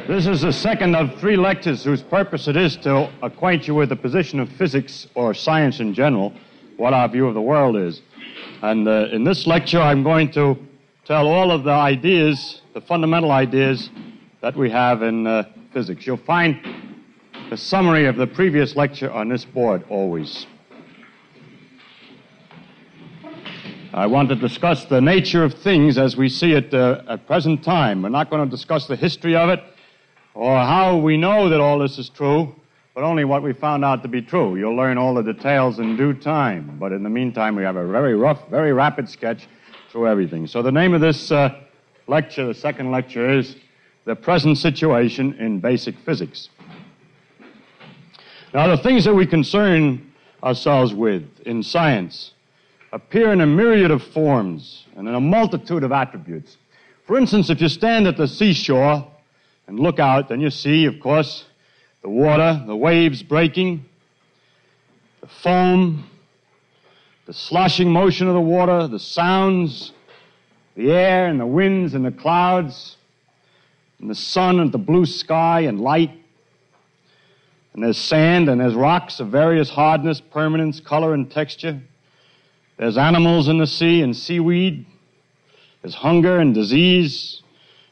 This is the second of 3 lectures whose purpose it is to acquaint you with the position of physics or science in general, what our view of the world is. And in this lecture, I'm going to tell all of the ideas, the fundamental ideas that we have in physics. You'll find the summary of the previous lecture on this board always. I want to discuss the nature of things as we see it at present time. We're not going to discuss the history of it or how we know that all this is true, but only what we found out to be true. You'll learn all the details in due time, but in the meantime, we have a very rough, very rapid sketch through everything. So the name of this lecture, the second lecture, is The Present Situation in Basic Physics. Now, the things that we concern ourselves with in science appear in a myriad of forms and in a multitude of attributes. For instance, if you stand at the seashore and look out, then you see, of course, the water, the waves breaking, the foam, the sloshing motion of the water, the sounds, the air and the winds and the clouds, and the sun and the blue sky and light. And there's sand and there's rocks of various hardness, permanence, color, and texture. There's animals in the sea and seaweed. There's hunger and disease.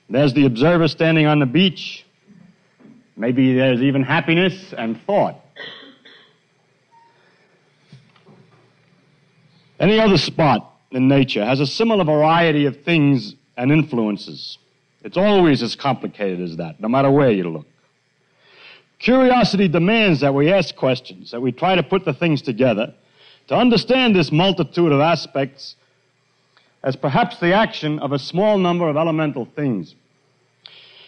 There's the observer standing on the beach. Maybe there's even happiness and thought. Any other spot in nature has a similar variety of things and influences. It's always as complicated as that, no matter where you look. Curiosity demands that we ask questions, that we try to put the things together, to understand this multitude of aspects as perhaps the action of a small number of elemental things,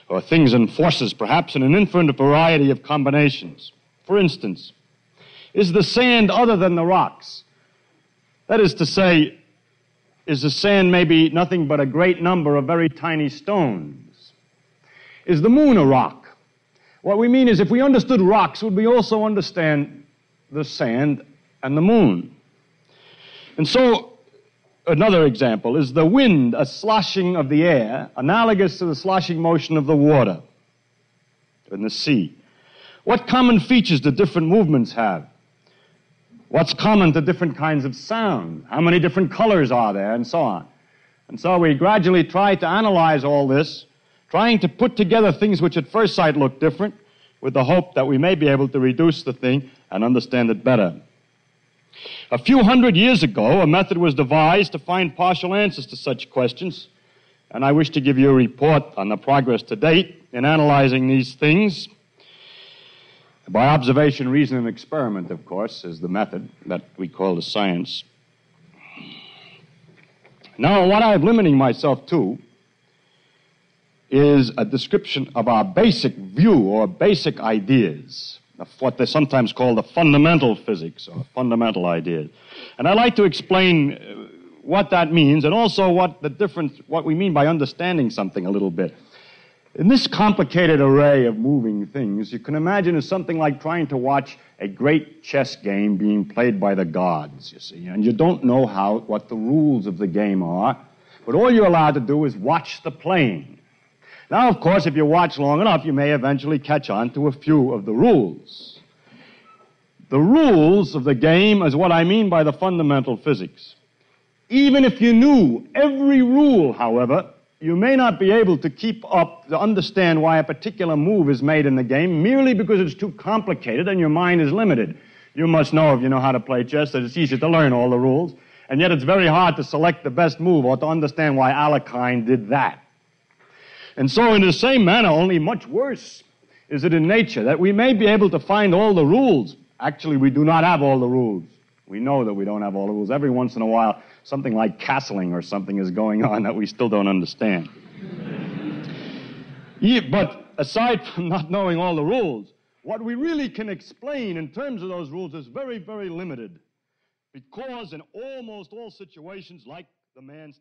or things and forces, perhaps in an infinite variety of combinations. For instance, is the sand other than the rocks? That is to say, is the sand maybe nothing but a great number of very tiny stones? Is the moon a rock? What we mean is, if we understood rocks, would we also understand the sand and the moon? And so, another example, is the wind a sloshing of the air, analogous to the sloshing motion of the water in the sea? What common features do different movements have? What's common to different kinds of sound? How many different colors are there? And so on. And so we gradually try to analyze all this, trying to put together things which at first sight look different, with the hope that we may be able to reduce the thing and understand it better. A few hundred years ago, a method was devised to find partial answers to such questions, and I wish to give you a report on the progress to date in analyzing these things. By observation, reason, and experiment, of course, is the method that we call the science. Now, what I'm limiting myself to is a description of our basic view or basic ideas, of what they sometimes call the fundamental physics or fundamental ideas. And I'd like to explain what that means and also what we mean by understanding something a little bit. In this complicated array of moving things, you can imagine it's something like trying to watch a great chess game being played by the gods, you see, and you don't know what the rules of the game are, but all you're allowed to do is watch the playing. Now, of course, if you watch long enough, you may eventually catch on to a few of the rules. The rules of the game is what I mean by the fundamental physics. Even if you knew every rule, however, you may not be able to keep up to understand why a particular move is made in the game merely because it's too complicated and your mind is limited. You must know, if you know how to play chess, that it's easy to learn all the rules, and yet it's very hard to select the best move or to understand why Alekhine did that. And so in the same manner, only much worse, is it in nature that we may be able to find all the rules. Actually, we do not have all the rules. We know that we don't have all the rules. Every once in a while, something like castling or something is going on that we still don't understand. But aside from not knowing all the rules, what we really can explain in terms of those rules is very, very limited. Because in almost all situations, like the man standing